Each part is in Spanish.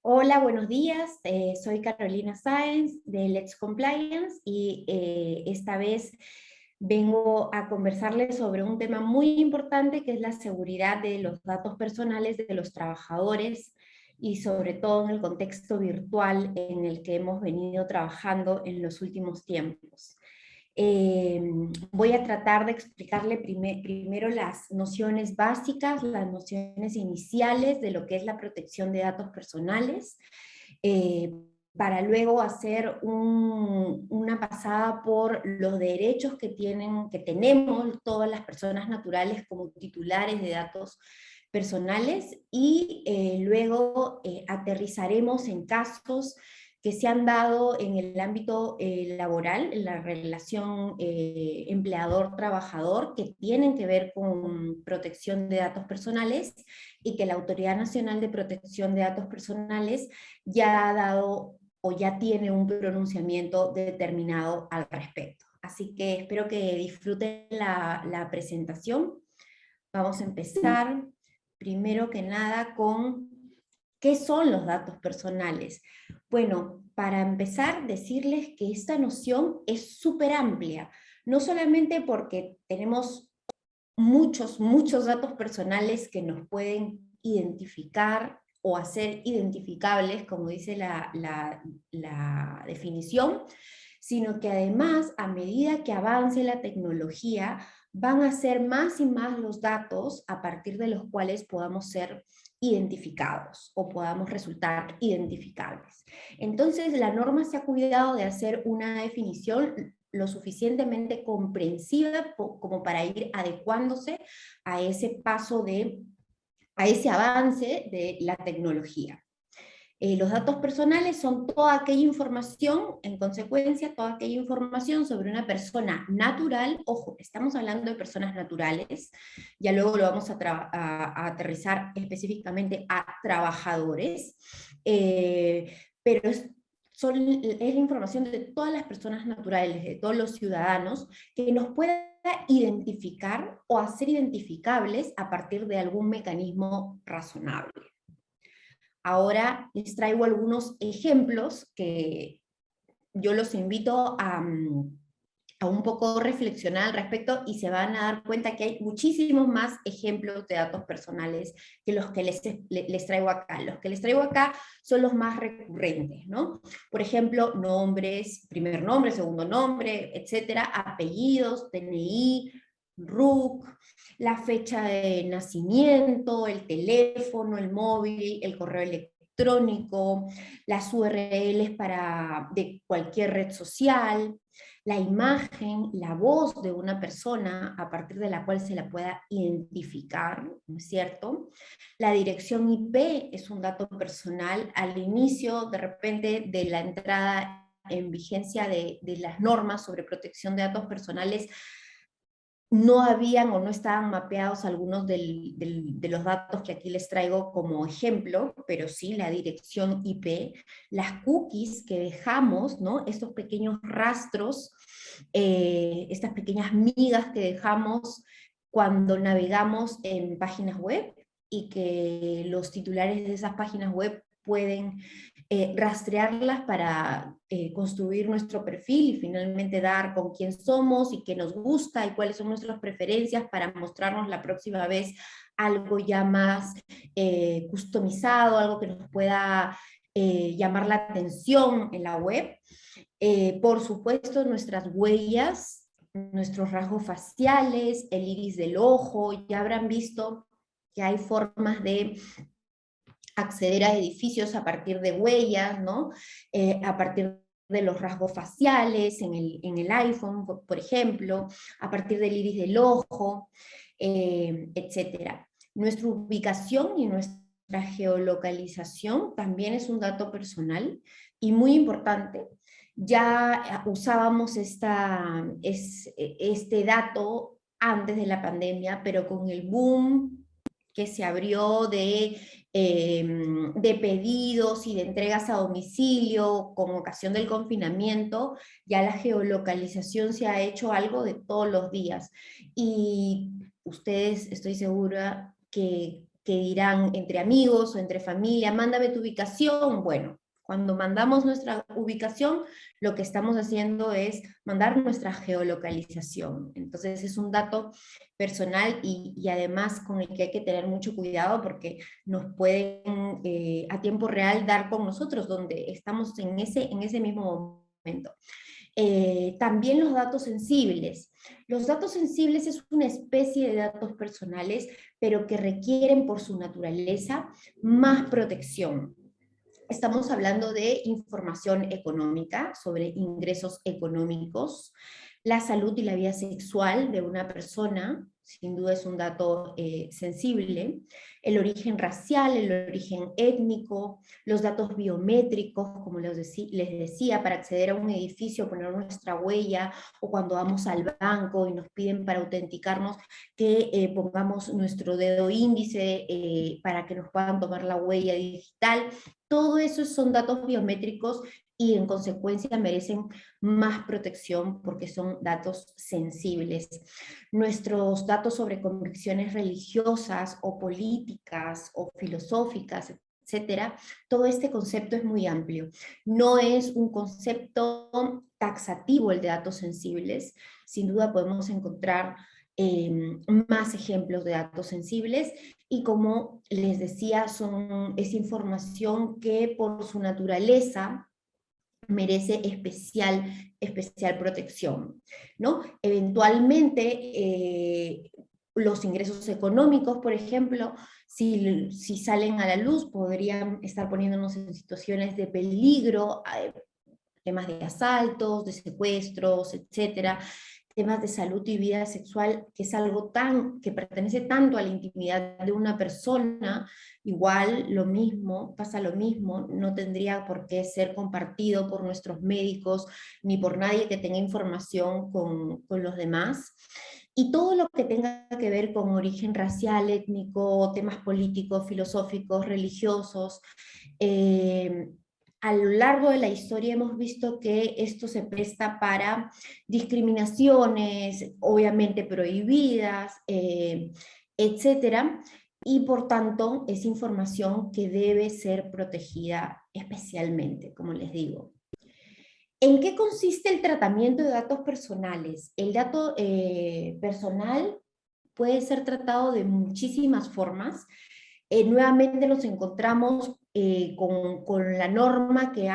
Hola, buenos días. Soy Carolina Sáenz de Let's Compliance y esta vez vengo a conversarles sobre un tema muy importante que es la seguridad de los datos personales de los trabajadores y sobre todo en el contexto virtual en el que hemos venido trabajando en los últimos tiempos. Eh, Voy a tratar de explicarle primero las nociones básicas, las nociones iniciales de lo que es la protección de datos personales, eh, para luego hacer una pasada por los derechos que tenemos todas las personas naturales como titulares de datos personales y luego aterrizaremos en casos que se han dado en el ámbito laboral, en la relación empleador-trabajador, que tienen que ver con protección de datos personales y que la Autoridad Nacional de Protección de Datos Personales ya ha dado o ya tiene un pronunciamiento determinado al respecto. Así que espero que disfruten la presentación. Vamos a empezar primero que nada con ¿qué son los datos personales? Bueno, para empezar, decirles que esta noción es súper amplia, no solamente porque tenemos muchos datos personales que nos pueden identificar o hacer identificables, como dice la definición, sino que además, a medida que avance la tecnología, van a ser más y más los datos a partir de los cuales podamos ser identificados o podamos resultar identificables. Entonces, la norma se ha cuidado de hacer una definición lo suficientemente comprensiva como para ir adecuándose a ese a ese avance de la tecnología. Los datos personales son toda aquella información, en consecuencia, toda aquella información sobre una persona natural. Ojo, estamos hablando de personas naturales, ya luego lo vamos a aterrizar específicamente a trabajadores, pero es la información de todas las personas naturales, de todos los ciudadanos, que nos pueda identificar o hacer identificables a partir de algún mecanismo razonable. Ahora les traigo algunos ejemplos que yo los invito a un poco reflexionar al respecto y se van a dar cuenta que hay muchísimos más ejemplos de datos personales que los que les traigo acá. Los que les traigo acá son los más recurrentes, ¿no? Por ejemplo, nombres, primer nombre, segundo nombre, etcétera, apellidos, DNI, RUC, la fecha de nacimiento, el teléfono, el móvil, el correo electrónico, las URLs de cualquier red social, la imagen, la voz de una persona a partir de la cual se la pueda identificar, ¿no es cierto? La dirección IP es un dato personal al inicio, de repente, de la entrada en vigencia de las normas sobre protección de datos personales. No habían o no estaban mapeados algunos de los datos que aquí les traigo como ejemplo, pero sí la dirección IP, las cookies que dejamos, ¿no? Estos pequeños rastros, estas pequeñas migas que dejamos cuando navegamos en páginas web y que los titulares de esas páginas web pueden rastrearlas para construir nuestro perfil y finalmente dar con quién somos y qué nos gusta y cuáles son nuestras preferencias para mostrarnos la próxima vez algo ya más customizado, algo que nos pueda llamar la atención en la web. Por supuesto, nuestras huellas, nuestros rasgos faciales, el iris del ojo, ya habrán visto que hay formas de acceder a edificios a partir de huellas, ¿no? A partir de los rasgos faciales en el iPhone, por ejemplo, a partir del iris del ojo, etcétera. Nuestra ubicación y nuestra geolocalización también es un dato personal y muy importante. Ya usábamos este dato antes de la pandemia, pero con el boom que se abrió de pedidos y de entregas a domicilio con ocasión del confinamiento, ya la geolocalización se ha hecho algo de todos los días. Y ustedes, estoy segura que dirán entre amigos o entre familia, mándame tu ubicación. Bueno, cuando mandamos nuestra ubicación, lo que estamos haciendo es mandar nuestra geolocalización. Entonces es un dato personal y además con el que hay que tener mucho cuidado porque nos pueden a tiempo real dar con nosotros donde estamos en ese mismo momento. También los datos sensibles. Los datos sensibles es una especie de datos personales, pero que requieren por su naturaleza más protección. Estamos hablando de información económica, sobre ingresos económicos, la salud y la vida sexual de una persona, sin duda es un dato sensible, el origen racial, el origen étnico, los datos biométricos, como les decía, para acceder a un edificio, poner nuestra huella, o cuando vamos al banco y nos piden para autenticarnos que pongamos nuestro dedo índice para que nos puedan tomar la huella digital. Todo eso son datos biométricos y en consecuencia merecen más protección porque son datos sensibles. Nuestros datos sobre convicciones religiosas o políticas o filosóficas, etcétera, todo este concepto es muy amplio. No es un concepto taxativo el de datos sensibles. Sin duda podemos encontrar más ejemplos de datos sensibles y como les decía, es información que por su naturaleza merece especial protección, ¿no? Eventualmente, los ingresos económicos, por ejemplo, si salen a la luz, podrían estar poniéndonos en situaciones de peligro, temas de asaltos, de secuestros, etcétera, temas de salud y vida sexual, que es algo que pertenece tanto a la intimidad de una persona, igual pasa lo mismo, no tendría por qué ser compartido por nuestros médicos, ni por nadie que tenga información con los demás. Y todo lo que tenga que ver con origen racial, étnico, temas políticos, filosóficos, religiosos, a lo largo de la historia hemos visto que esto se presta para discriminaciones, obviamente prohibidas, etcétera, y por tanto es información que debe ser protegida especialmente, como les digo. ¿En qué consiste el tratamiento de datos personales? El dato personal puede ser tratado de muchísimas formas. Nuevamente nos encontramos con la norma que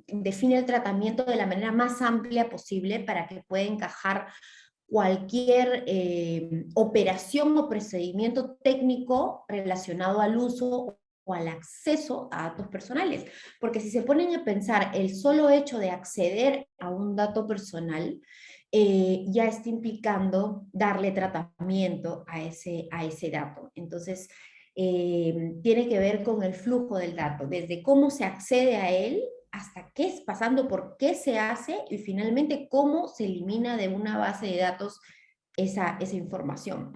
define el tratamiento de la manera más amplia posible para que pueda encajar cualquier operación o procedimiento técnico relacionado al uso o al acceso a datos personales. Porque si se ponen a pensar, el solo hecho de acceder a un dato personal ya está implicando darle tratamiento a ese dato. Entonces, tiene que ver con el flujo del dato, desde cómo se accede a él hasta qué es pasando por qué se hace y finalmente cómo se elimina de una base de datos esa información.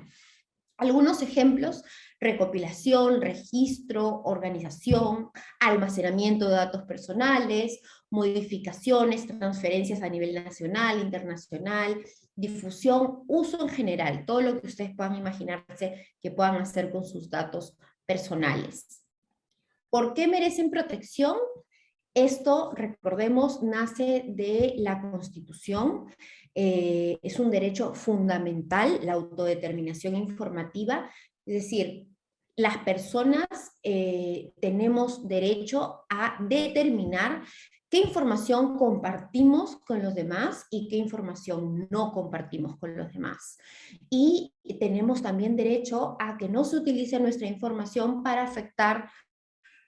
Algunos ejemplos: recopilación, registro, organización, almacenamiento de datos personales, modificaciones, transferencias a nivel nacional, internacional, difusión, uso en general, todo lo que ustedes puedan imaginarse que puedan hacer con sus datos personales. ¿Por qué merecen protección? Esto, recordemos, nace de la Constitución, es un derecho fundamental, la autodeterminación informativa, es decir, las personas tenemos derecho a determinar qué información compartimos con los demás y qué información no compartimos con los demás. Y tenemos también derecho a que no se utilice nuestra información para afectar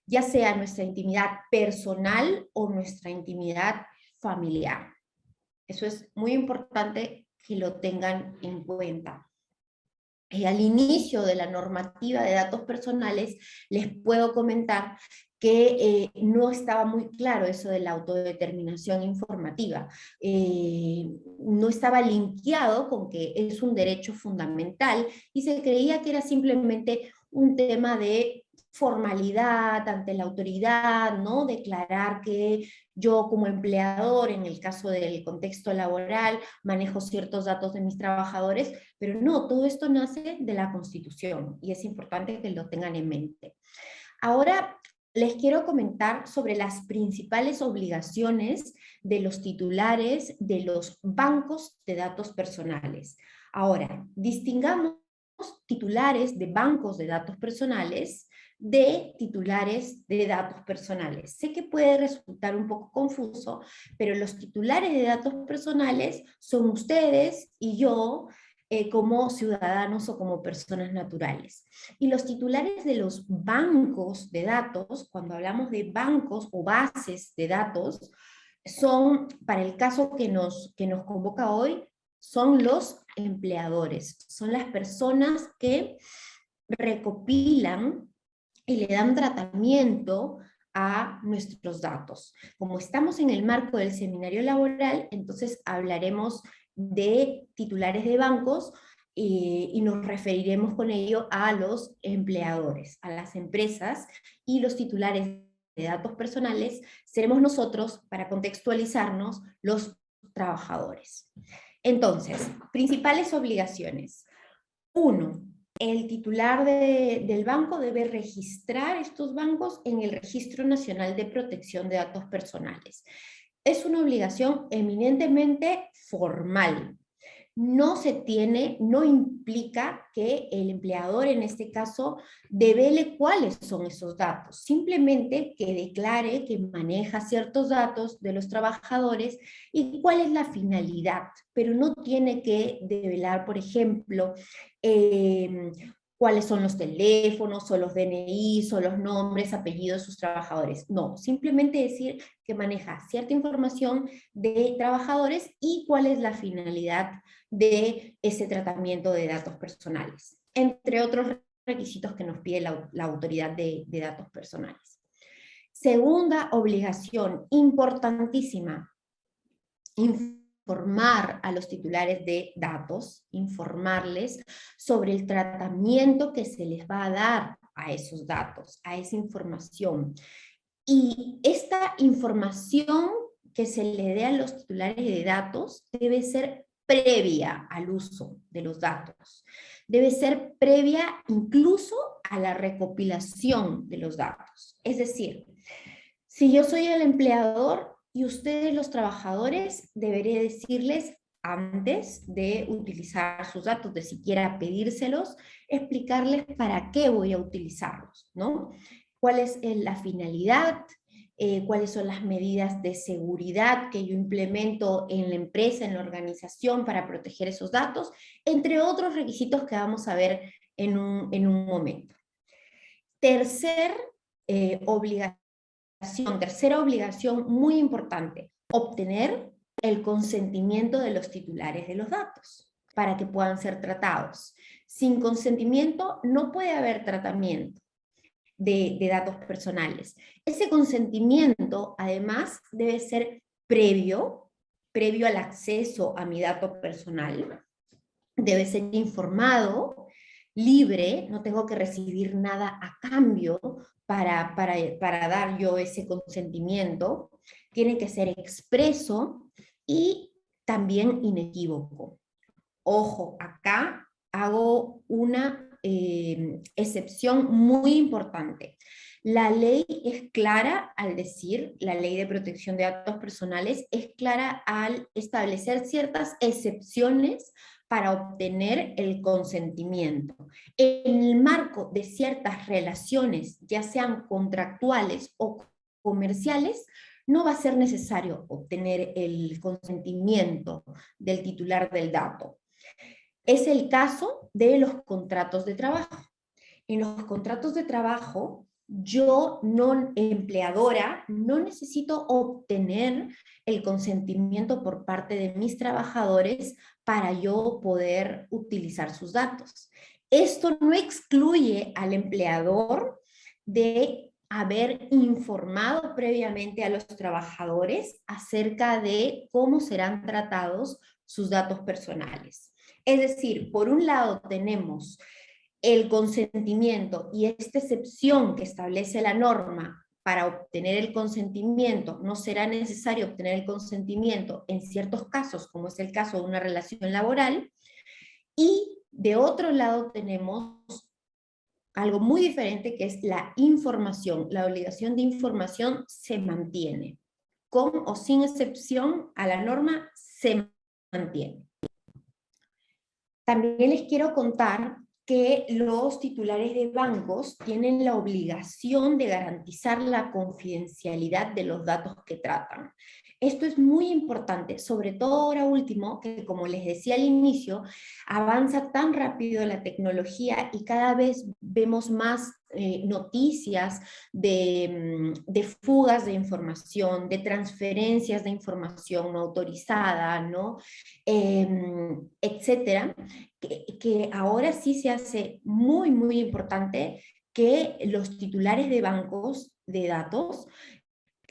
ya sea nuestra intimidad personal o nuestra intimidad familiar. Eso es muy importante que lo tengan en cuenta. Al inicio de la normativa de datos personales, les puedo comentar que no estaba muy claro eso de la autodeterminación informativa. No estaba linkeado con que es un derecho fundamental y se creía que era simplemente un tema de formalidad ante la autoridad, ¿no? Declarar que yo como empleador, en el caso del contexto laboral, manejo ciertos datos de mis trabajadores, pero no, todo esto nace de la Constitución y es importante que lo tengan en mente. Ahora les quiero comentar sobre las principales obligaciones de los titulares de los bancos de datos personales. Ahora, distingamos titulares de bancos de datos personales de titulares de datos personales. Sé que puede resultar un poco confuso, pero los titulares de datos personales son ustedes y yo, como ciudadanos o como personas naturales. Y los titulares de los bancos de datos, cuando hablamos de bancos o bases de datos, son, para el caso que nos convoca hoy, son los empleadores, son las personas que recopilan y le dan tratamiento a nuestros datos. Como estamos en el marco del seminario laboral, entonces hablaremos de titulares de bancos y nos referiremos con ello a los empleadores, a las empresas, y los titulares de datos personales seremos nosotros, para contextualizarnos, los trabajadores. Entonces, principales obligaciones. 1. El titular del banco debe registrar estos bancos en el Registro Nacional de Protección de Datos Personales. Es una obligación eminentemente formal. No implica que el empleador en este caso devele cuáles son esos datos, simplemente que declare que maneja ciertos datos de los trabajadores y cuál es la finalidad, pero no tiene que develar, por ejemplo, cuáles son los teléfonos o los DNIs o los nombres, apellidos de sus trabajadores. No, simplemente decir que maneja cierta información de trabajadores y cuál es la finalidad de ese tratamiento de datos personales, entre otros requisitos que nos pide la autoridad de datos personales. Segunda obligación importantísima, informar a los titulares de datos, informarles sobre el tratamiento que se les va a dar a esos datos, a esa información. Y esta información que se le dé a los titulares de datos debe ser previa al uso de los datos. Debe ser previa incluso a la recopilación de los datos. Es decir, si yo soy el empleador y ustedes los trabajadores, deberé decirles antes de utilizar sus datos, de siquiera pedírselos, explicarles para qué voy a utilizarlos, ¿no? ¿Cuál es la finalidad? Cuáles son las medidas de seguridad que yo implemento en la empresa, en la organización para proteger esos datos, entre otros requisitos que vamos a ver en un momento. Tercera obligación muy importante, obtener el consentimiento de los titulares de los datos para que puedan ser tratados. Sin consentimiento no puede haber tratamiento de datos personales. Ese consentimiento, además, debe ser previo al acceso a mi dato personal, debe ser informado, libre, no tengo que recibir nada a cambio para dar yo ese consentimiento, tiene que ser expreso y también inequívoco. Ojo, acá hago una excepción muy importante. La ley es clara al decir, la ley de protección de datos personales es clara al establecer ciertas excepciones para obtener el consentimiento. En el marco de ciertas relaciones, ya sean contractuales o comerciales, no va a ser necesario obtener el consentimiento del titular del dato. Es el caso de los contratos de trabajo. En los contratos de trabajo, yo, no empleadora, no necesito obtener el consentimiento por parte de mis trabajadores para yo poder utilizar sus datos. Esto no excluye al empleador de haber informado previamente a los trabajadores acerca de cómo serán tratados sus datos personales. Es decir, por un lado tenemos el consentimiento y esta excepción que establece la norma para obtener el consentimiento, no será necesario obtener el consentimiento en ciertos casos, como es el caso de una relación laboral, y de otro lado tenemos algo muy diferente que es la información. La obligación de información se mantiene. Con o sin excepción a la norma, se mantiene. También les quiero contar que los titulares de bancos tienen la obligación de garantizar la confidencialidad de los datos que tratan. Esto es muy importante, sobre todo ahora último, que como les decía al inicio, avanza tan rápido la tecnología y cada vez vemos más noticias de fugas de información, de transferencias de información no autorizada, ¿no? Etcétera, que ahora sí se hace muy, muy importante que los titulares de bancos de datos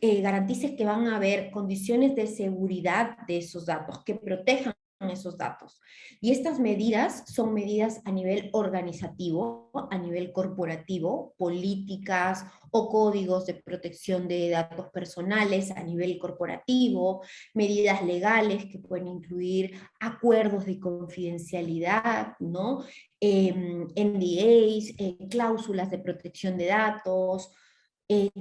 garantices que van a haber condiciones de seguridad de esos datos, que protejan esos datos. Y estas medidas son medidas a nivel organizativo, a nivel corporativo, políticas o códigos de protección de datos personales a nivel corporativo, medidas legales que pueden incluir acuerdos de confidencialidad, ¿no? NDAs, cláusulas de protección de datos,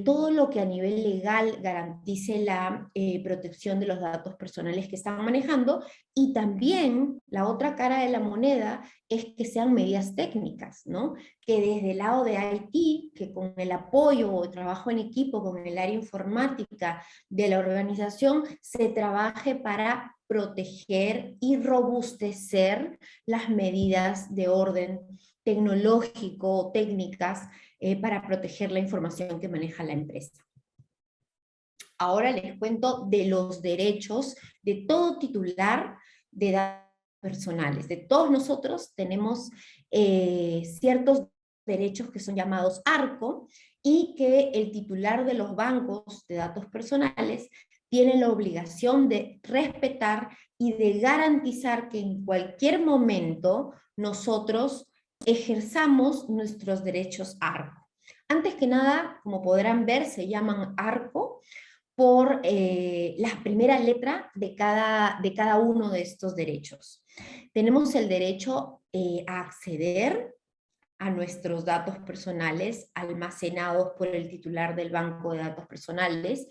todo lo que a nivel legal garantice la protección de los datos personales que están manejando, y también la otra cara de la moneda es que sean medidas técnicas, ¿no? Que desde el lado de IT, que con el apoyo o trabajo en equipo con el área informática de la organización, se trabaje para proteger y robustecer las medidas de orden tecnológico, técnicas, para proteger la información que maneja la empresa. Ahora les cuento de los derechos de todo titular de datos personales. De todos nosotros tenemos ciertos derechos que son llamados ARCO y que el titular de los bancos de datos personales tiene la obligación de respetar y de garantizar que en cualquier momento nosotros ejerzamos nuestros derechos ARCO. Antes que nada, como podrán ver, se llaman ARCO por la primera letra de cada uno de estos derechos. Tenemos el derecho a acceder a nuestros datos personales almacenados por el titular del banco de datos personales,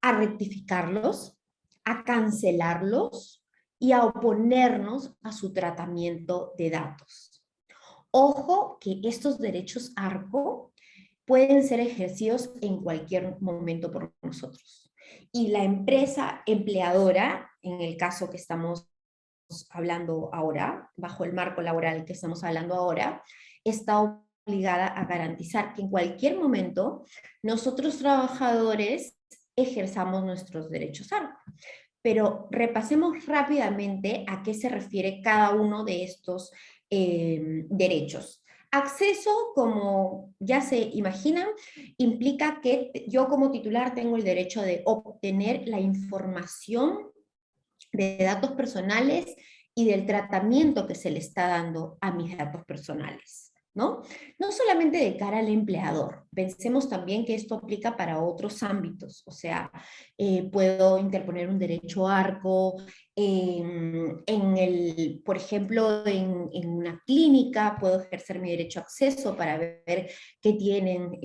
a rectificarlos, a cancelarlos y a oponernos a su tratamiento de datos. Ojo que estos derechos ARCO pueden ser ejercidos en cualquier momento por nosotros. Y la empresa empleadora, en el caso que estamos hablando ahora, bajo el marco laboral que estamos hablando ahora, está obligada a garantizar que en cualquier momento nosotros trabajadores ejerzamos nuestros derechos ARCO. Pero repasemos rápidamente a qué se refiere cada uno de estos derechos. Acceso, como ya se imaginan, implica que yo como titular tengo el derecho de obtener la información de datos personales y del tratamiento que se le está dando a mis datos personales, ¿no? No solamente de cara al empleador, pensemos también que esto aplica para otros ámbitos, o sea, puedo interponer un derecho ARCO por ejemplo, en una clínica, puedo ejercer mi derecho a acceso para ver qué tienen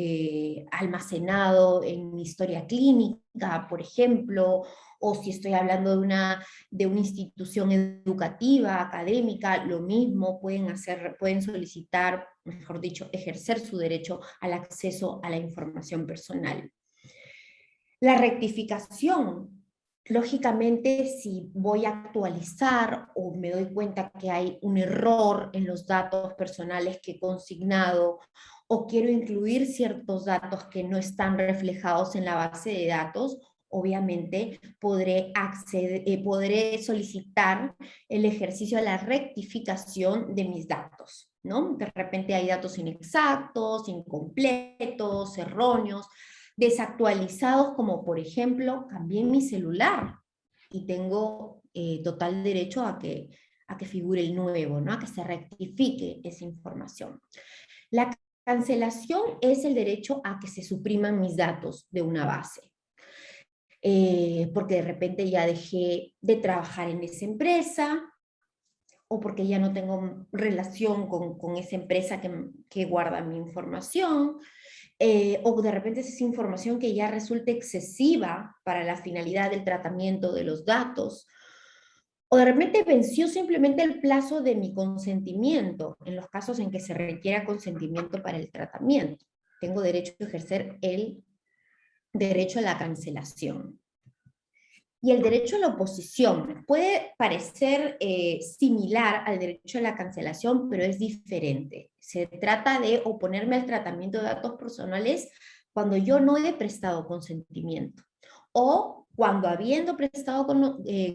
almacenado en mi historia clínica, por ejemplo, o si estoy hablando de una institución educativa, académica, lo mismo, pueden solicitar, mejor dicho, ejercer su derecho al acceso a la información personal. La rectificación, lógicamente, si voy a actualizar o me doy cuenta que hay un error en los datos personales que he consignado, o quiero incluir ciertos datos que no están reflejados en la base de datos, obviamente podré solicitar el ejercicio de la rectificación de mis datos, ¿no? De repente hay datos inexactos, incompletos, erróneos, desactualizados, como por ejemplo, cambié mi celular y tengo total derecho a que figure el nuevo, ¿no? A que se rectifique esa información. La cancelación es el derecho a que se supriman mis datos de una base. Porque de repente ya dejé de trabajar en esa empresa, o porque ya no tengo relación con esa empresa que guarda mi información, o de repente es esa información que ya resulta excesiva para la finalidad del tratamiento de los datos, o de repente venció simplemente el plazo de mi consentimiento, en los casos en que se requiera consentimiento para el tratamiento. Tengo derecho a ejercer el derecho a la cancelación. Y el derecho a la oposición puede parecer similar al derecho a la cancelación, pero es diferente. Se trata de oponerme al tratamiento de datos personales cuando yo no he prestado consentimiento, o cuando habiendo prestado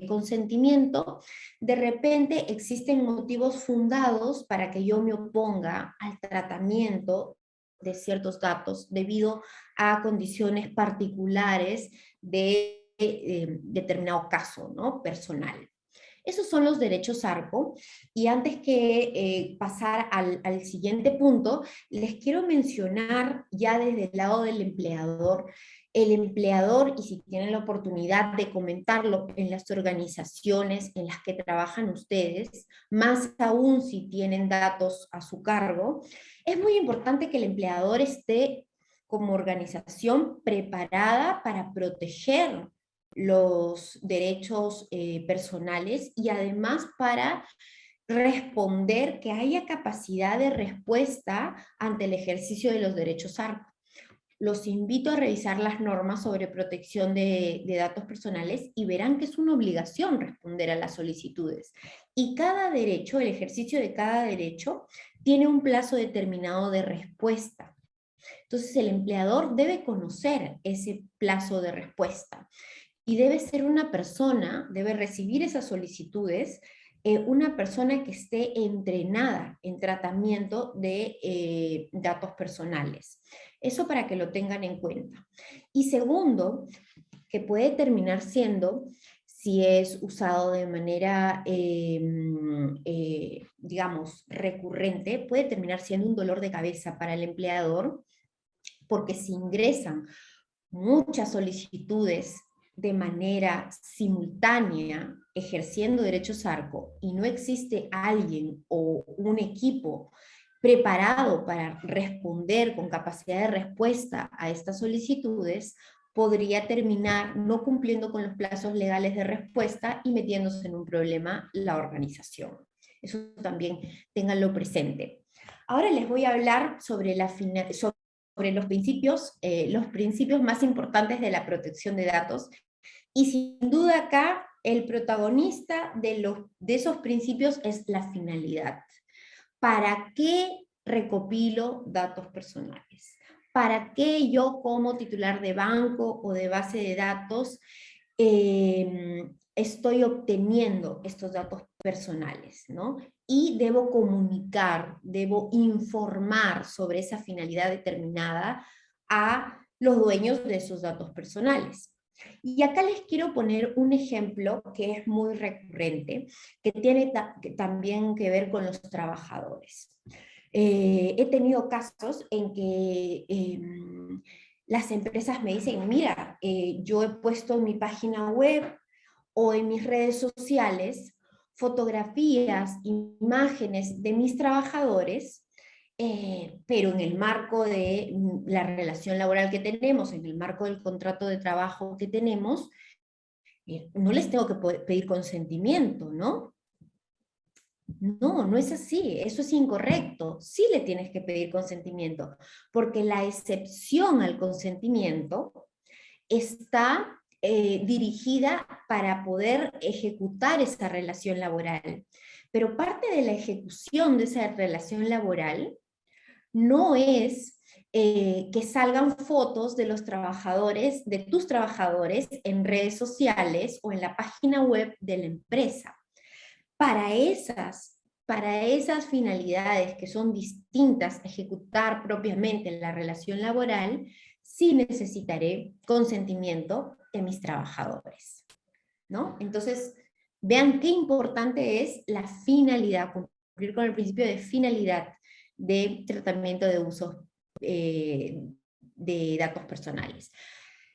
consentimiento, de repente existen motivos fundados para que yo me oponga al tratamiento de ciertos datos debido a condiciones particulares de determinado caso, ¿no? Personal. Esos son los derechos ARCO, y antes que pasar al siguiente punto, les quiero mencionar ya desde el lado del empleador, y si tienen la oportunidad de comentarlo en las organizaciones en las que trabajan ustedes, más aún si tienen datos a su cargo, es muy importante que el empleador esté como organización preparada para proteger los derechos personales, y además para responder, que haya capacidad de respuesta ante el ejercicio de los derechos ARCO. Los invito a revisar las normas sobre protección de datos personales y verán que es una obligación responder a las solicitudes. Y cada derecho, el ejercicio de cada derecho, tiene un plazo determinado de respuesta. Entonces el empleador debe conocer ese plazo de respuesta. Y debe ser una persona, debe recibir esas solicitudes, una persona que esté entrenada en tratamiento de datos personales. Eso para que lo tengan en cuenta. Y segundo, que puede terminar siendo, si es usado de manera, digamos, recurrente, puede terminar siendo un dolor de cabeza para el empleador, porque si ingresan muchas solicitudes de manera simultánea, ejerciendo derechos ARCO, y no existe alguien o un equipo preparado para responder con capacidad de respuesta a estas solicitudes, podría terminar no cumpliendo con los plazos legales de respuesta y metiéndose en un problema la organización. Eso también ténganlo presente. Ahora les voy a hablar sobre los principios más importantes de la protección de datos, y sin duda acá el protagonista de esos principios es la finalidad. ¿Para qué recopilo datos personales? ¿Para qué yo, como titular de banco o de base de datos, estoy obteniendo estos datos personales, ¿no? Y debo comunicar, debo informar sobre esa finalidad determinada a los dueños de esos datos personales. Y acá les quiero poner un ejemplo que es muy recurrente, que tiene también que ver con los trabajadores. He tenido casos en que las empresas me dicen, mira, yo he puesto en mi página web o en mis redes sociales fotografías, imágenes de mis trabajadores, pero en el marco de la relación laboral que tenemos, en el marco del contrato de trabajo que tenemos, no les tengo que pedir consentimiento, ¿no? No, no es así, eso es incorrecto. Sí le tienes que pedir consentimiento, porque la excepción al consentimiento está dirigida para poder ejecutar esa relación laboral. Pero parte de la ejecución de esa relación laboral no es que salgan fotos de los trabajadores, de tus trabajadores en redes sociales o en la página web de la empresa. Para esas finalidades que son distintas a ejecutar propiamente la relación laboral, sí necesitaré consentimiento de mis trabajadores, ¿no? Entonces, vean qué importante es la finalidad, cumplir con el principio de finalidad de tratamiento de usos de datos personales.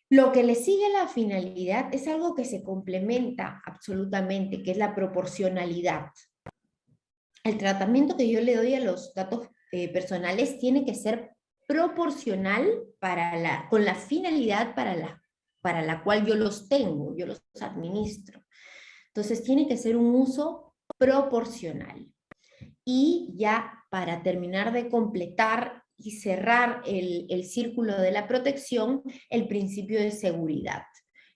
Lo que le sigue a la finalidad es algo que se complementa absolutamente, que es la proporcionalidad. El tratamiento que yo le doy a los datos personales tiene que ser proporcional con la finalidad para la cual yo los tengo, yo los administro. Entonces tiene que ser un uso proporcional. Y ya para terminar de completar y cerrar el círculo de la protección, el principio de seguridad.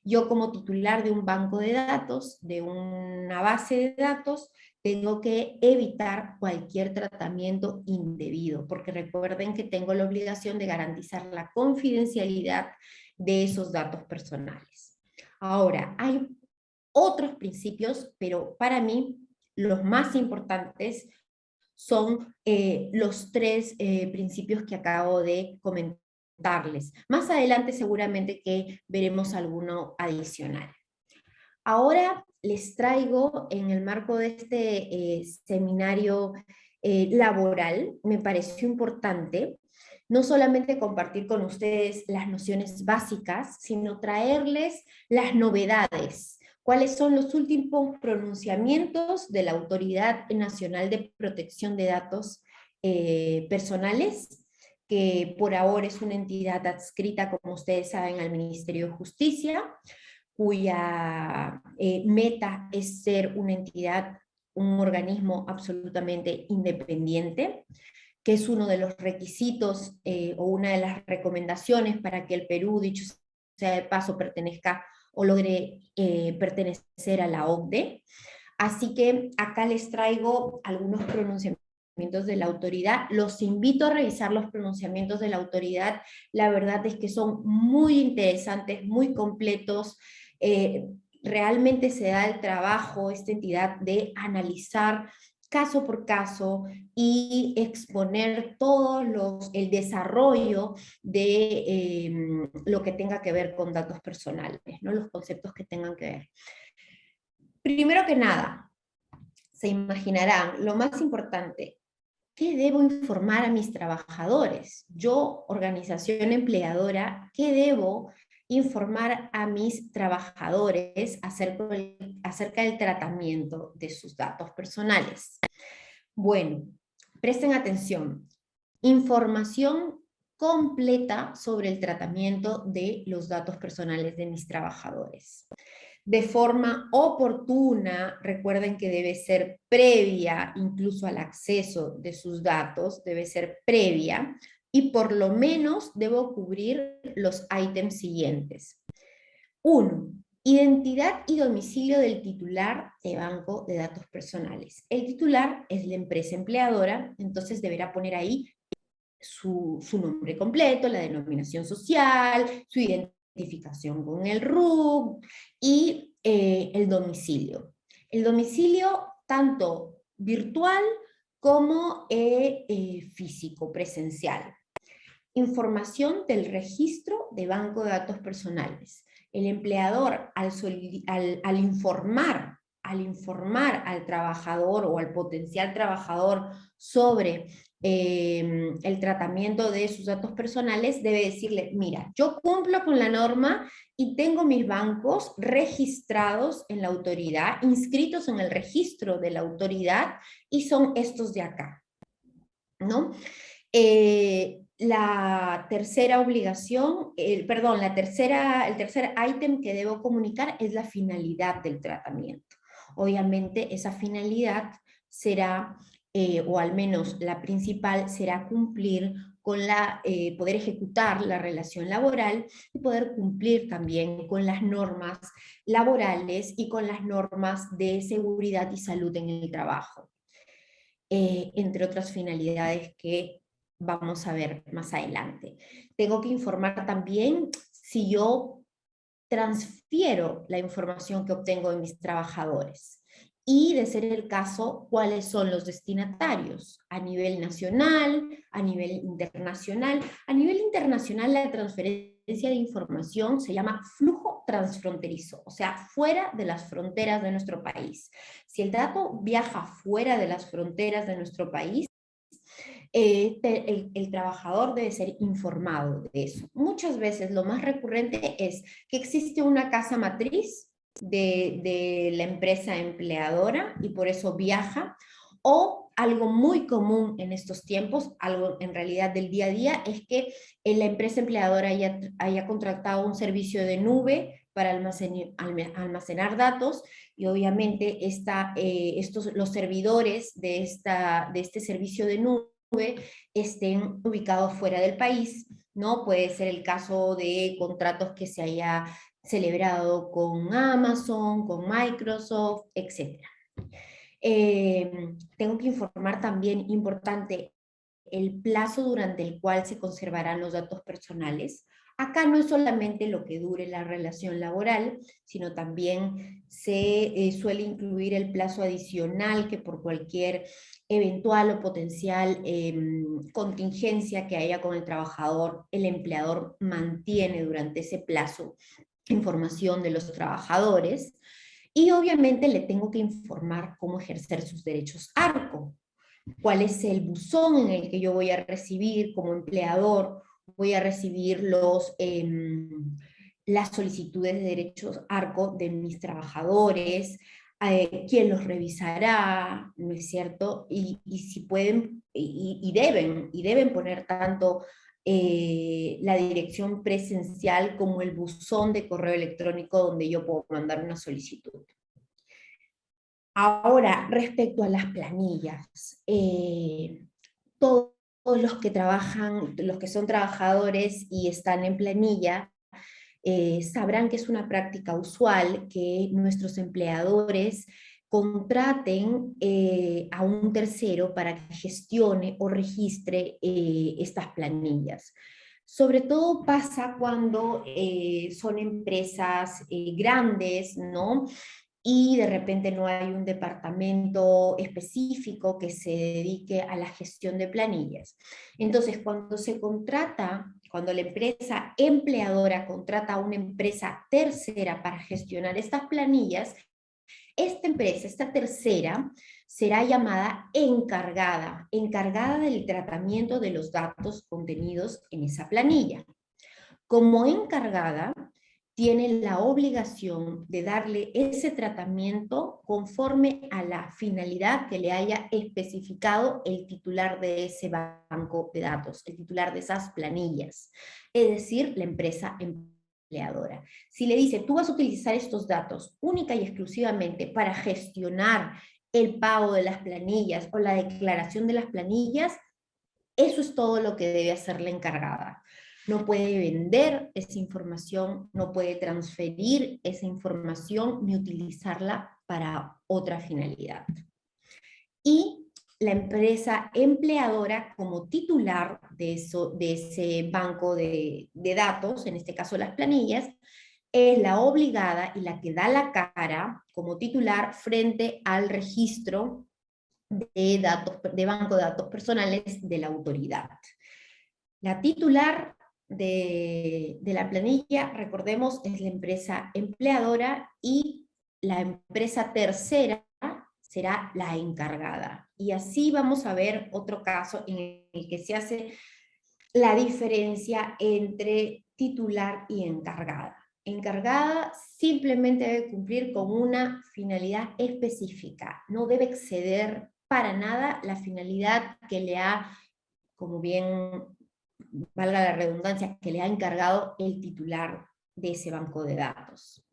Yo como titular de un banco de datos, de una base de datos, tengo que evitar cualquier tratamiento indebido, porque recuerden que tengo la obligación de garantizar la confidencialidad de esos datos personales. Ahora, hay otros principios, pero para mí los más importantes son los tres principios que acabo de comentarles. Más adelante seguramente que veremos alguno adicional. Ahora les traigo en el marco de este seminario laboral, me pareció importante no solamente compartir con ustedes las nociones básicas, sino traerles las novedades. ¿Cuáles son los últimos pronunciamientos de la Autoridad Nacional de Protección de Datos Personales? Que por ahora es una entidad adscrita, como ustedes saben, al Ministerio de Justicia, cuya meta es ser una entidad, un organismo absolutamente independiente, que es uno de los requisitos o una de las recomendaciones para que el Perú, dicho sea de paso, pertenezca o logre pertenecer a la OCDE. Así que acá les traigo algunos pronunciamientos de la autoridad. Los invito a revisar los pronunciamientos de la autoridad. La verdad es que son muy interesantes, muy completos. Realmente se da el trabajo, esta entidad, de analizar caso por caso y exponer el desarrollo de lo que tenga que ver con datos personales, ¿no? Los conceptos que tengan que ver. Primero que nada, se imaginarán, lo más importante, ¿qué debo informar a mis trabajadores? Yo, organización empleadora, ¿qué debo informar a mis trabajadores acerca del tratamiento de sus datos personales? Bueno, presten atención. Información completa sobre el tratamiento de los datos personales de mis trabajadores. De forma oportuna, recuerden que debe ser previa, incluso al acceso de sus datos, debe ser previa, y por lo menos debo cubrir los ítems siguientes. 1. Identidad y domicilio del titular de banco de datos personales. El titular es la empresa empleadora, entonces deberá poner ahí su nombre completo, la denominación social, su identificación con el RUC y el domicilio. El domicilio tanto virtual como físico, presencial. Información del registro de banco de datos personales. El empleador al informar al trabajador o al potencial trabajador sobre el tratamiento de sus datos personales, debe decirle, mira, yo cumplo con la norma y tengo mis bancos registrados en la autoridad, inscritos en el registro de la autoridad, y son estos de acá, ¿no? La tercera obligación, el tercer ítem que debo comunicar es la finalidad del tratamiento. Obviamente esa finalidad será, o al menos la principal, será cumplir con poder ejecutar la relación laboral y poder cumplir también con las normas laborales y con las normas de seguridad y salud en el trabajo. Entre otras finalidades que vamos a ver más adelante. Tengo que informar también si yo transfiero la información que obtengo de mis trabajadores. Y, de ser el caso, cuáles son los destinatarios a nivel nacional, a nivel internacional. A nivel internacional, la transferencia de información se llama flujo transfronterizo, o sea, fuera de las fronteras de nuestro país. Si el dato viaja fuera de las fronteras de nuestro país, el trabajador debe ser informado de eso. Muchas veces lo más recurrente es que existe una casa matriz de la empresa empleadora y por eso viaja, o algo muy común en estos tiempos, algo en realidad del día a día, es que la empresa empleadora haya contratado un servicio de nube para almacenar datos, y obviamente los servidores de este servicio de nube estén ubicados fuera del país, ¿no? Puede ser el caso de contratos que se haya celebrado con Amazon, con Microsoft, etc. Tengo que informar también, importante, el plazo durante el cual se conservarán los datos personales. Acá no es solamente lo que dure la relación laboral, sino también se suele incluir el plazo adicional que, por cualquier eventual o potencial contingencia que haya con el trabajador, el empleador mantiene durante ese plazo información de los trabajadores. Y obviamente le tengo que informar cómo ejercer sus derechos ARCO, cuál es el buzón en el que yo voy a recibir como empleador, voy a recibir las solicitudes de derechos ARCO de mis trabajadores, quién los revisará, ¿no es cierto? Y si pueden, y deben poner tanto la dirección presencial como el buzón de correo electrónico donde yo puedo mandar una solicitud. Ahora, respecto a las planillas, todos los que trabajan, los que son trabajadores y están en planilla, sabrán que es una práctica usual que nuestros empleadores contraten a un tercero para que gestione o registre estas planillas. Sobre todo pasa cuando son empresas grandes, ¿no? Y de repente no hay un departamento específico que se dedique a la gestión de planillas. Entonces, cuando la empresa empleadora contrata a una empresa tercera para gestionar estas planillas, esta empresa, esta tercera, será llamada encargada del tratamiento de los datos contenidos en esa planilla. Como encargada, tiene la obligación de darle ese tratamiento conforme a la finalidad que le haya especificado el titular de ese banco de datos, el titular de esas planillas, es decir, la empresa empleadora. Si le dice, tú vas a utilizar estos datos única y exclusivamente para gestionar el pago de las planillas o la declaración de las planillas, eso es todo lo que debe hacer la encargada. No puede vender esa información, no puede transferir esa información ni utilizarla para otra finalidad. Y la empresa empleadora, como titular de ese banco de datos, en este caso las planillas, es la obligada y la que da la cara como titular frente al registro de banco de datos personales de la autoridad. La titular de la planilla, recordemos, es la empresa empleadora, y la empresa tercera será la encargada. Y así vamos a ver otro caso en el que se hace la diferencia entre titular y encargada. Encargada simplemente debe cumplir con una finalidad específica, no debe exceder para nada la finalidad que le ha, como bien valga la redundancia, que le ha encargado el titular de ese banco de datos.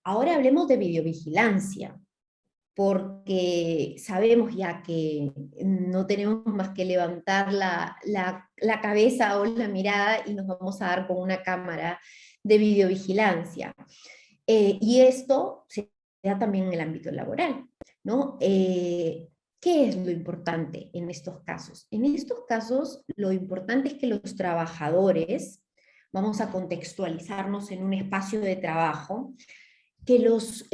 Ahora hablemos de videovigilancia, porque sabemos ya que no tenemos más que levantar la cabeza o la mirada y nos vamos a dar con una cámara de videovigilancia. Y esto se da también en el ámbito laboral, ¿no? ¿Qué ¿Qué es lo importante en estos casos? En estos casos, lo importante es que los trabajadores, vamos a contextualizarnos en un espacio de trabajo, que los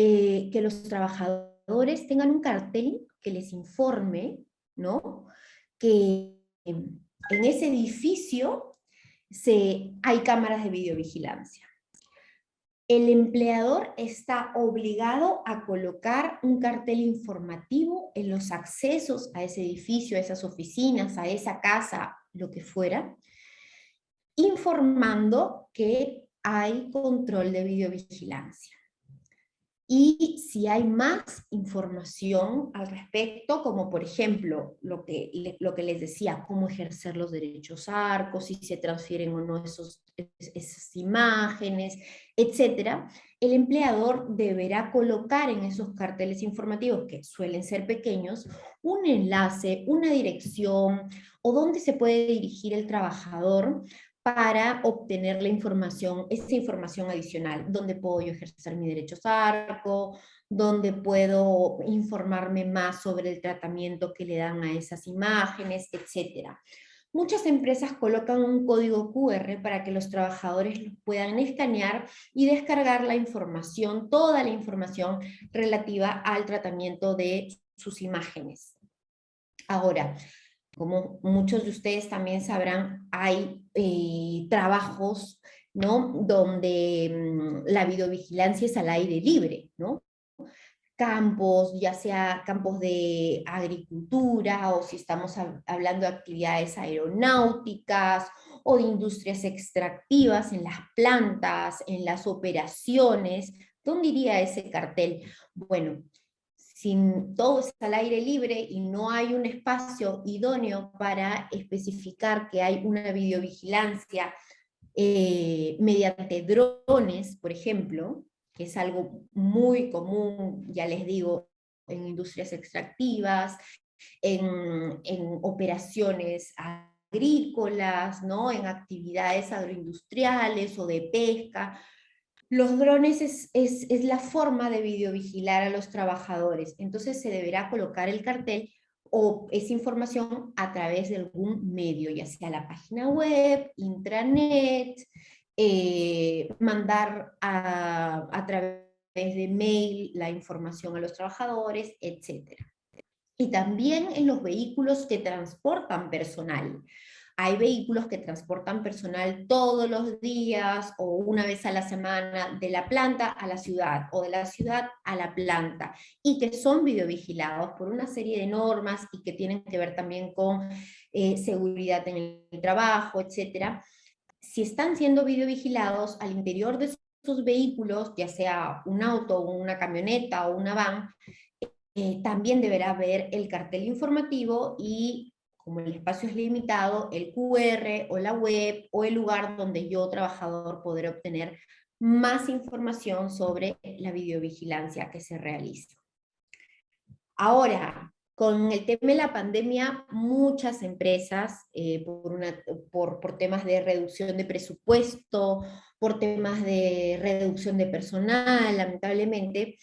trabajadores tengan un cartel que les informe, ¿no? Que en ese edificio hay cámaras de videovigilancia. El empleador está obligado a colocar un cartel informativo en los accesos a ese edificio, a esas oficinas, a esa casa, lo que fuera, informando que hay control de videovigilancia. Y si hay más información al respecto, como por ejemplo lo que les decía, cómo ejercer los derechos ARCO, si se transfieren o no esas imágenes, etcétera, el empleador deberá colocar en esos carteles informativos, que suelen ser pequeños, un enlace, una dirección o dónde se puede dirigir el trabajador para obtener la información, esa información adicional, donde puedo yo ejercer mi derecho ARCO, donde puedo informarme más sobre el tratamiento que le dan a esas imágenes, etc. Muchas empresas colocan un código QR para que los trabajadores los puedan escanear y descargar la información, toda la información relativa al tratamiento de sus imágenes. Ahora, como muchos de ustedes también sabrán, hay trabajos, ¿no?, donde la videovigilancia es al aire libre, ¿no? Campos, ya sea campos de agricultura, o si estamos hablando de actividades aeronáuticas, o de industrias extractivas, en las plantas, en las operaciones. ¿Dónde iría ese cartel? Bueno, si todo es al aire libre y no hay un espacio idóneo para especificar que hay una videovigilancia mediante drones, por ejemplo, que es algo muy común, ya les digo, en industrias extractivas, en operaciones agrícolas, ¿no?, en actividades agroindustriales o de pesca. Los drones es la forma de videovigilar a los trabajadores, entonces se deberá colocar el cartel o esa información a través de algún medio, ya sea la página web, intranet, mandar a través de mail la información a los trabajadores, etc. Y también en los vehículos que transportan personal. Hay vehículos que transportan personal todos los días o una vez a la semana de la planta a la ciudad o de la ciudad a la planta y que son videovigilados por una serie de normas y que tienen que ver también con seguridad en el trabajo, etc. Si están siendo videovigilados al interior de sus vehículos, ya sea un auto, una camioneta o una van, también deberá ver el cartel informativo y, como el espacio es limitado, el QR o la web o el lugar donde yo, trabajador, podré obtener más información sobre la videovigilancia que se realiza. Ahora, con el tema de la pandemia, muchas empresas, por temas de reducción de presupuesto, por temas de reducción de personal, lamentablemente,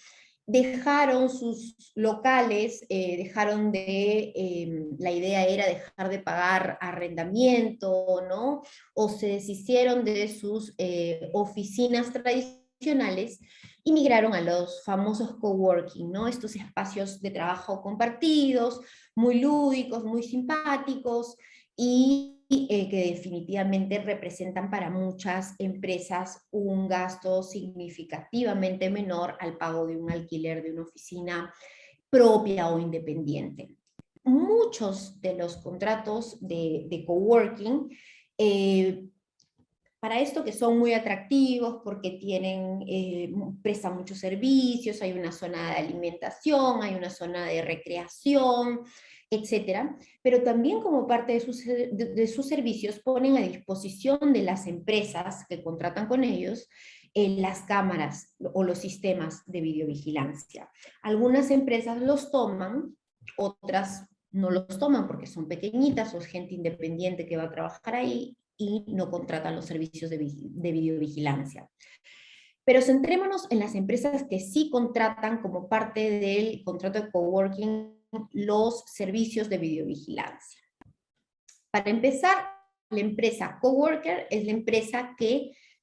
dejaron sus locales, la idea era dejar de pagar arrendamiento, ¿no? O se deshicieron de sus oficinas tradicionales y migraron a los famosos coworking, ¿no? Estos espacios de trabajo compartidos, muy lúdicos, muy simpáticos, y que definitivamente representan para muchas empresas un gasto significativamente menor al pago de un alquiler de una oficina propia o independiente. Muchos de los contratos de coworking, para esto que son muy atractivos porque prestan muchos servicios, hay una zona de alimentación, hay una zona de recreación, etcétera, pero también como parte de sus servicios ponen a disposición de las empresas que contratan con ellos las cámaras o los sistemas de videovigilancia. Algunas empresas los toman, otras no los toman porque son pequeñitas o es gente independiente que va a trabajar ahí y no contratan los servicios de videovigilancia. Pero centrémonos en las empresas que sí contratan como parte del contrato de coworking los servicios de videovigilancia. Para empezar, la empresa coworker es la empresa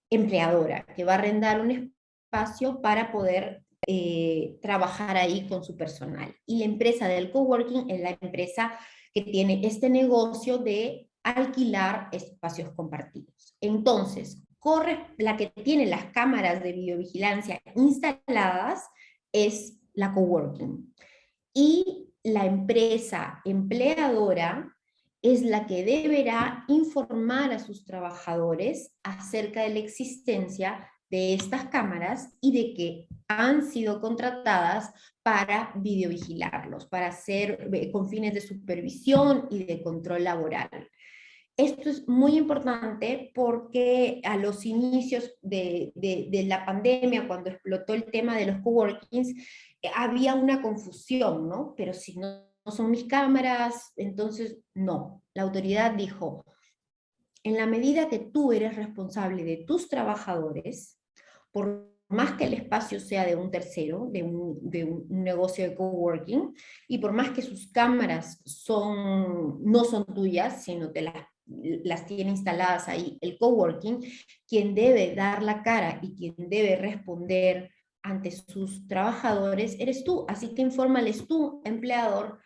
empleadora, que va a arrendar un espacio para poder trabajar ahí con su personal. Y la empresa del coworking es la empresa que tiene este negocio de alquilar espacios compartidos. Entonces, la que tiene las cámaras de videovigilancia instaladas es la coworking. Y la empresa empleadora es la que deberá informar a sus trabajadores acerca de la existencia de estas cámaras y de que han sido contratadas para videovigilarlos, para hacer con fines de supervisión y de control laboral. Esto es muy importante porque a los inicios de la pandemia, cuando explotó el tema de los coworkings, había una confusión, ¿no? Pero si no son mis cámaras, entonces no. La autoridad dijo, en la medida que tú eres responsable de tus trabajadores, por más que el espacio sea de un tercero, de un negocio de coworking, y por más que sus cámaras no son tuyas, sino te las tiene instaladas ahí el coworking, quien debe dar la cara y quien debe responder ante sus trabajadores eres tú, así que infórmales tú, empleador,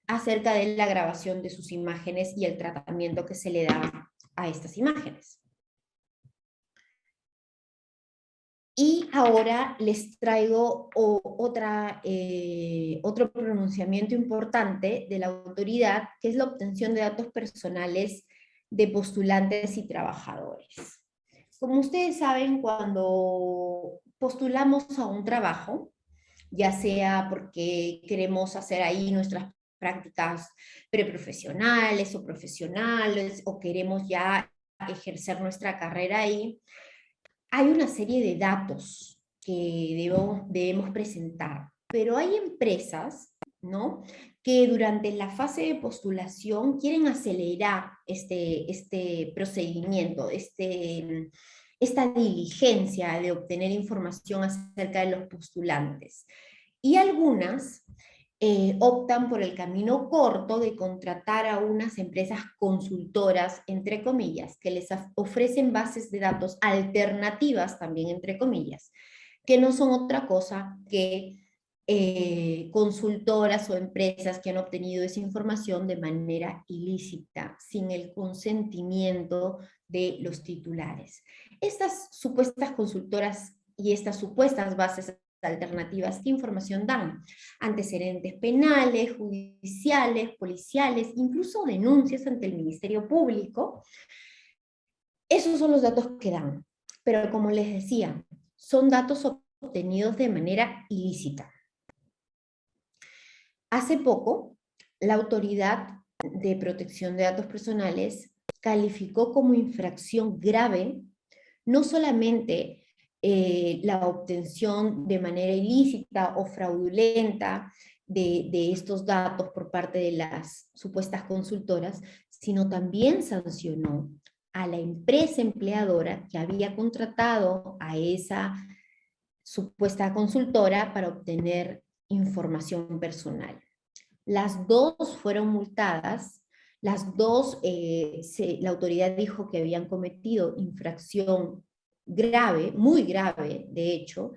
acerca de la grabación de sus imágenes y el tratamiento que se le da a estas imágenes. Y ahora les traigo otro pronunciamiento importante de la autoridad, que es la obtención de datos personales de postulantes y trabajadores. Como ustedes saben, cuando postulamos a un trabajo, ya sea porque queremos hacer ahí nuestras prácticas preprofesionales o profesionales, o queremos ya ejercer nuestra carrera ahí, hay una serie de datos que debemos presentar, pero hay empresas, ¿no?, que durante la fase de postulación quieren acelerar este procedimiento, esta diligencia de obtener información acerca de los postulantes. Y algunas optan por el camino corto de contratar a unas empresas consultoras, entre comillas, que les ofrecen bases de datos alternativas, también entre comillas, que no son otra cosa que consultoras o empresas que han obtenido esa información de manera ilícita, sin el consentimiento de los titulares. Estas supuestas consultoras y estas supuestas bases alternativas, ¿qué información dan? Antecedentes penales, judiciales, policiales, incluso denuncias ante el Ministerio Público. Esos son los datos que dan. Pero como les decía, son datos obtenidos de manera ilícita. Hace poco, la Autoridad de Protección de Datos Personales calificó como infracción grave no solamente la obtención de manera ilícita o fraudulenta de estos datos por parte de las supuestas consultoras, sino también sancionó a la empresa empleadora que había contratado a esa supuesta consultora para obtener información personal. Las dos fueron multadas, las dos, la autoridad dijo que habían cometido infracción grave, muy grave, de hecho,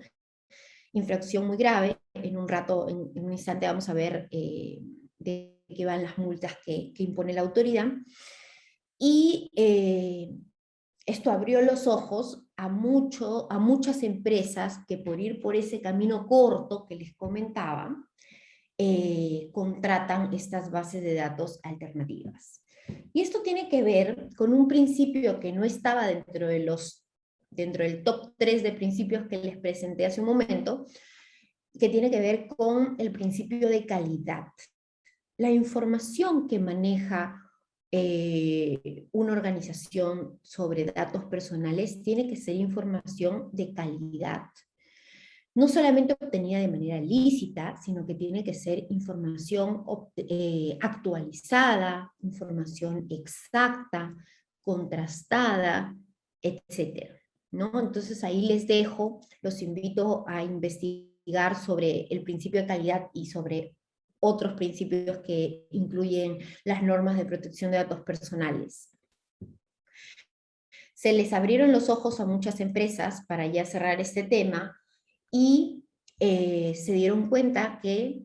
infracción muy grave. En un rato, en un instante vamos a ver de qué van las multas que impone la autoridad. Y esto abrió los ojos a muchas empresas que por ir por ese camino corto que les comentaba, contratan estas bases de datos alternativas. Y esto tiene que ver con un principio que no estaba dentro del top 3 de principios que les presenté hace un momento, que tiene que ver con el principio de calidad. La información que maneja una organización sobre datos personales tiene que ser información de calidad. No solamente obtenida de manera lícita, sino que tiene que ser información actualizada, información exacta, contrastada, etcétera, ¿no? Entonces ahí les dejo, los invito a investigar sobre el principio de calidad y sobre otros principios que incluyen las normas de protección de datos personales. Se les abrieron los ojos a muchas empresas para ya cerrar este tema y se dieron cuenta que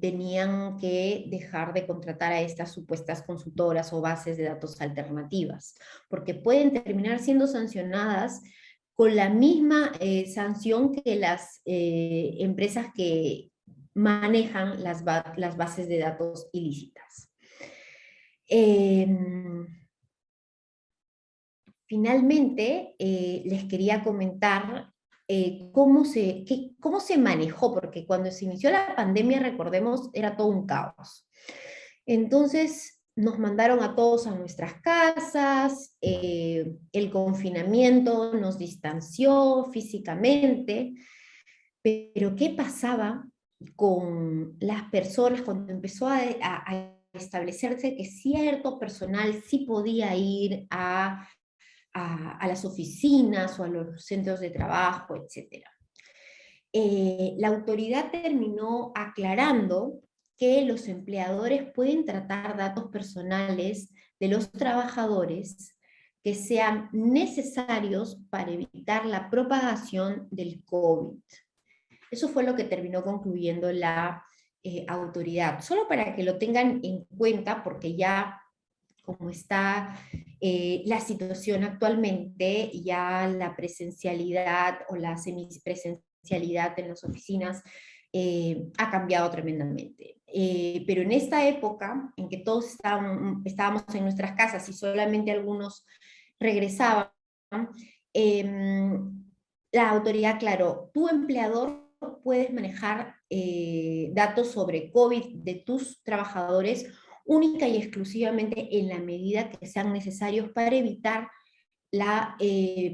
tenían que dejar de contratar a estas supuestas consultoras o bases de datos alternativas, porque pueden terminar siendo sancionadas con la misma sanción que las empresas que manejan las bases de datos ilícitas. Finalmente, les quería comentar cómo se manejó, porque cuando se inició la pandemia, recordemos, era todo un caos. Entonces, nos mandaron a todos a nuestras casas, el confinamiento nos distanció físicamente, pero ¿qué pasaba con las personas cuando empezó a establecerse que cierto personal sí podía ir a las oficinas o a los centros de trabajo, etc.? La autoridad terminó aclarando que los empleadores pueden tratar datos personales de los trabajadores que sean necesarios para evitar la propagación del COVID. Eso fue lo que terminó concluyendo la autoridad. Solo para que lo tengan en cuenta, porque ya como está la situación actualmente, ya la presencialidad o la semipresencialidad en las oficinas ha cambiado tremendamente. Pero en esta época en que todos estábamos en nuestras casas y solamente algunos regresaban, la autoridad aclaró, tu empleador puedes manejar datos sobre COVID de tus trabajadores única y exclusivamente en la medida que sean necesarios para evitar la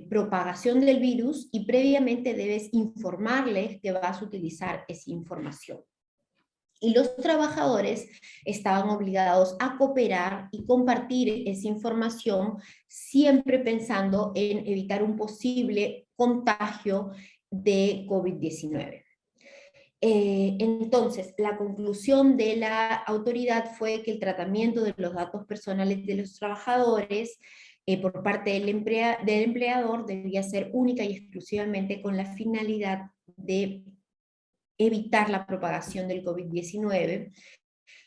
propagación del virus, y previamente debes informarles que vas a utilizar esa información. Y los trabajadores estaban obligados a cooperar y compartir esa información, siempre pensando en evitar un posible contagio de COVID-19. Entonces, la conclusión de la autoridad fue que el tratamiento de los datos personales de los trabajadores por parte del empleador debía ser única y exclusivamente con la finalidad de evitar la propagación del COVID-19,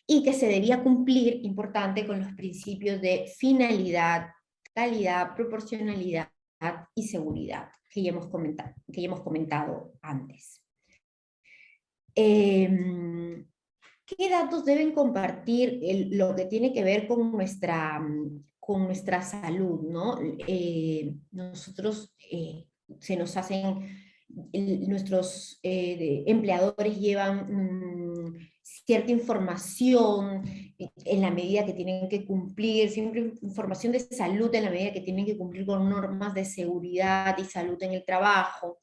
y que se debía cumplir, importante, con los principios de finalidad, calidad, proporcionalidad y seguridad que ya hemos comentado antes. ¿Qué datos deben compartir lo que tiene que ver con nuestra salud, ¿no? Nosotros se nos hacen, nuestros empleadores llevan cierta información en la medida que tienen que cumplir, siempre información de salud en la medida que tienen que cumplir con normas de seguridad y salud en el trabajo.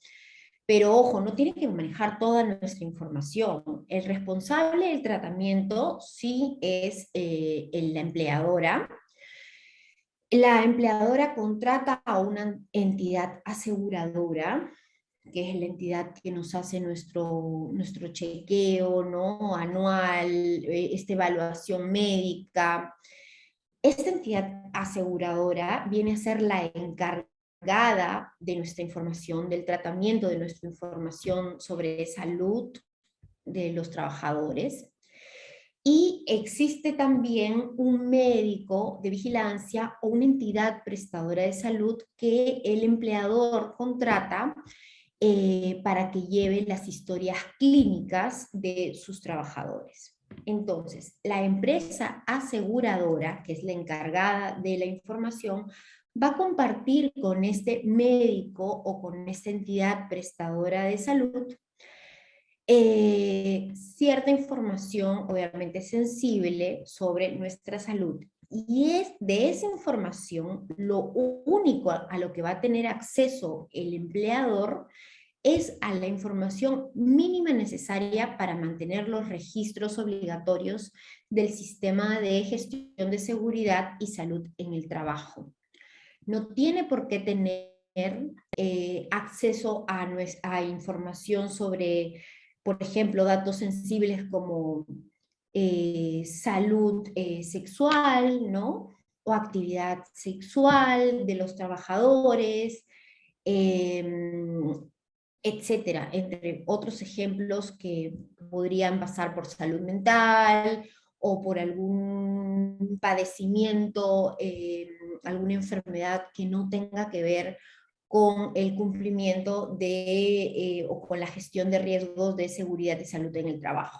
Pero ojo, no tienen que manejar toda nuestra información. El responsable del tratamiento sí es la empleadora. La empleadora contrata a una entidad aseguradora, que es la entidad que nos hace nuestro chequeo, ¿no?, anual, esta evaluación médica. Esta entidad aseguradora viene a ser la encargada de nuestra información, del tratamiento de nuestra información sobre salud de los trabajadores. Y existe también un médico de vigilancia o una entidad prestadora de salud que el empleador contrata para que lleve las historias clínicas de sus trabajadores. Entonces, la empresa aseguradora, que es la encargada de la información, va a compartir con este médico o con esta entidad prestadora de salud cierta información, obviamente sensible, sobre nuestra salud. Y es de esa información lo único a lo que va a tener acceso el empleador es a la información mínima necesaria para mantener los registros obligatorios del sistema de gestión de seguridad y salud en el trabajo. No tiene por qué tener acceso a información sobre, por ejemplo, datos sensibles como salud sexual, ¿no? O actividad sexual de los trabajadores, etcétera, entre otros ejemplos que podrían pasar por salud mental o por algún padecimiento, alguna enfermedad que no tenga que ver con el cumplimiento o con la gestión de riesgos de seguridad y salud en el trabajo.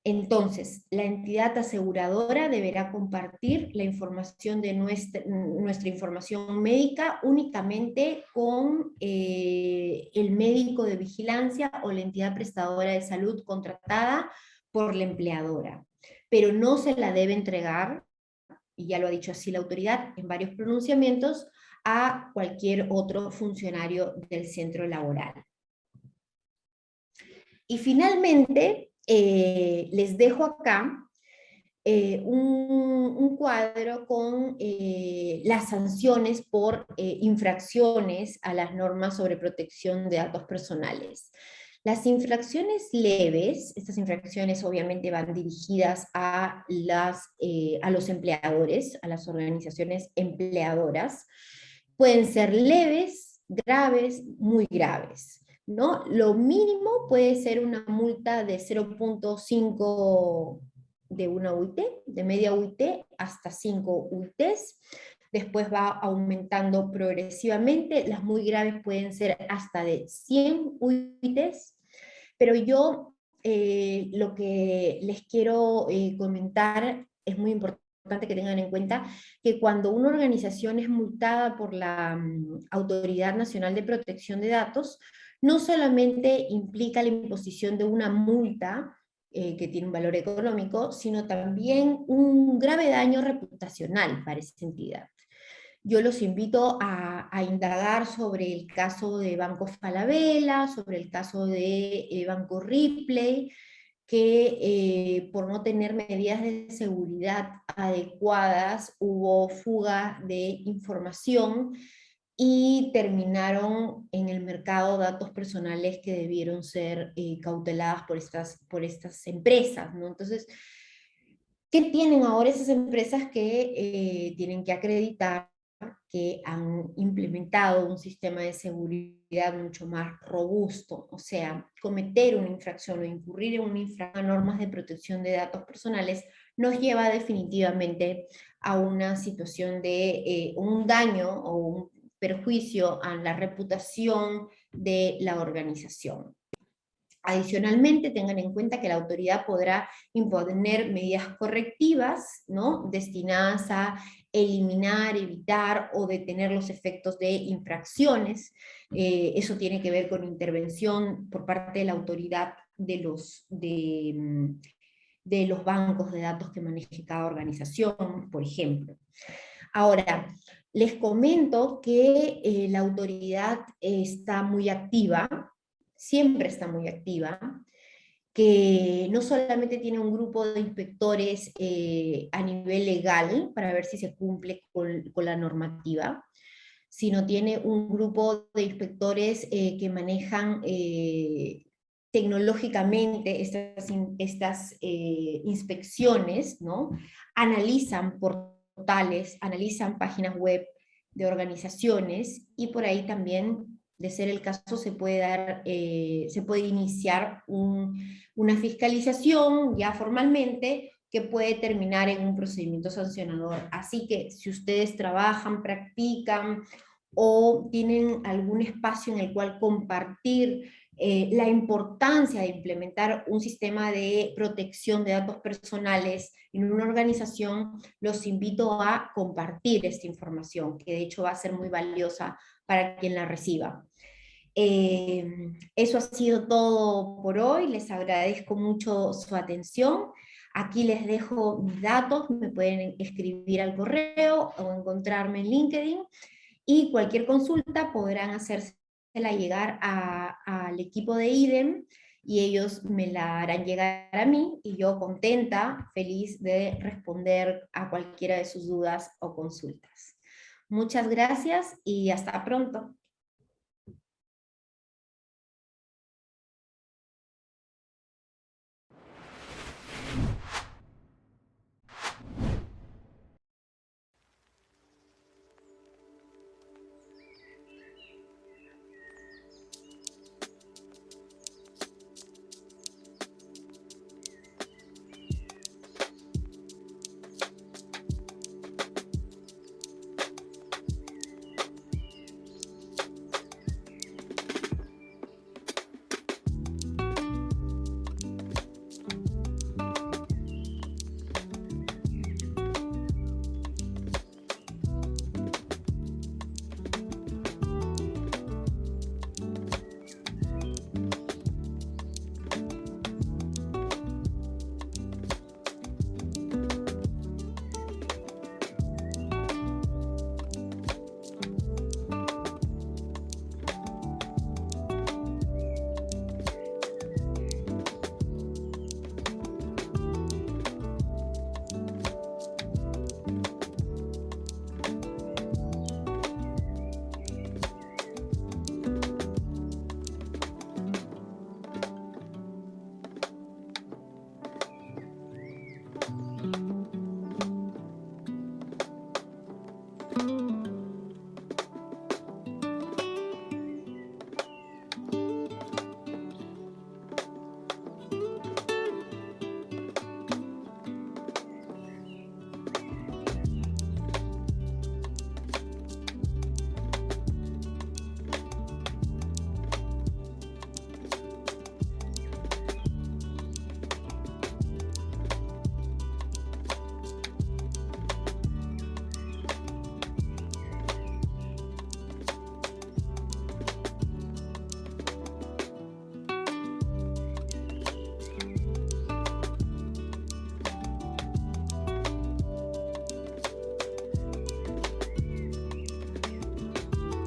Entonces, la entidad aseguradora deberá compartir la información de nuestra información médica únicamente con el médico de vigilancia o la entidad prestadora de salud contratada por la empleadora. Pero no se la debe entregar, y ya lo ha dicho así la autoridad en varios pronunciamientos, a cualquier otro funcionario del centro laboral. Y finalmente, les dejo acá un cuadro con las sanciones por infracciones a las normas sobre protección de datos personales. Las infracciones leves, estas infracciones obviamente van dirigidas a los empleadores, a las organizaciones empleadoras, pueden ser leves, graves, muy graves, ¿no? Lo mínimo puede ser una multa de 0.5 de una UIT, de media UIT hasta 5 UITs. Después va aumentando progresivamente, las muy graves pueden ser hasta de 100 UITs, pero yo lo que les quiero comentar es muy importante que tengan en cuenta que cuando una organización es multada por la Autoridad Nacional de Protección de Datos, no solamente implica la imposición de una multa que tiene un valor económico, sino también un grave daño reputacional para esa entidad. Yo los invito a indagar sobre el caso de Banco Falabella, sobre el caso de Banco Ripley, que por no tener medidas de seguridad adecuadas hubo fuga de información y terminaron en el mercado datos personales que debieron ser cauteladas por estas empresas, ¿no? Entonces, ¿qué tienen ahora esas empresas que tienen que acreditar que han implementado un sistema de seguridad mucho más robusto? O sea, cometer una infracción o incurrir en una infracción a normas de protección de datos personales nos lleva definitivamente a una situación de un daño o un perjuicio a la reputación de la organización. Adicionalmente, tengan en cuenta que la autoridad podrá imponer medidas correctivas, ¿no?, destinadas a eliminar, evitar o detener los efectos de infracciones. Eso tiene que ver con intervención por parte de la autoridad de los bancos de datos que maneje cada organización, por ejemplo. Ahora, les comento que la autoridad está muy activa, siempre está muy activa, que no solamente tiene un grupo de inspectores a nivel legal para ver si se cumple con la normativa, sino tiene un grupo de inspectores que manejan tecnológicamente estas inspecciones, ¿no? Analizan portales, analizan páginas web de organizaciones y por ahí también, de ser el caso, se puede iniciar una fiscalización ya formalmente que puede terminar en un procedimiento sancionador. Así que si ustedes trabajan, practican o tienen algún espacio en el cual compartir la importancia de implementar un sistema de protección de datos personales en una organización, los invito a compartir esta información, que de hecho va a ser muy valiosa para quien la reciba. Eso ha sido todo por hoy, les agradezco mucho su atención. Aquí les dejo mis datos, me pueden escribir al correo o encontrarme en LinkedIn, y cualquier consulta podrán hacérsela llegar al equipo de IDEM y ellos me la harán llegar a mí y yo contenta, feliz de responder a cualquiera de sus dudas o consultas. Muchas gracias y hasta pronto.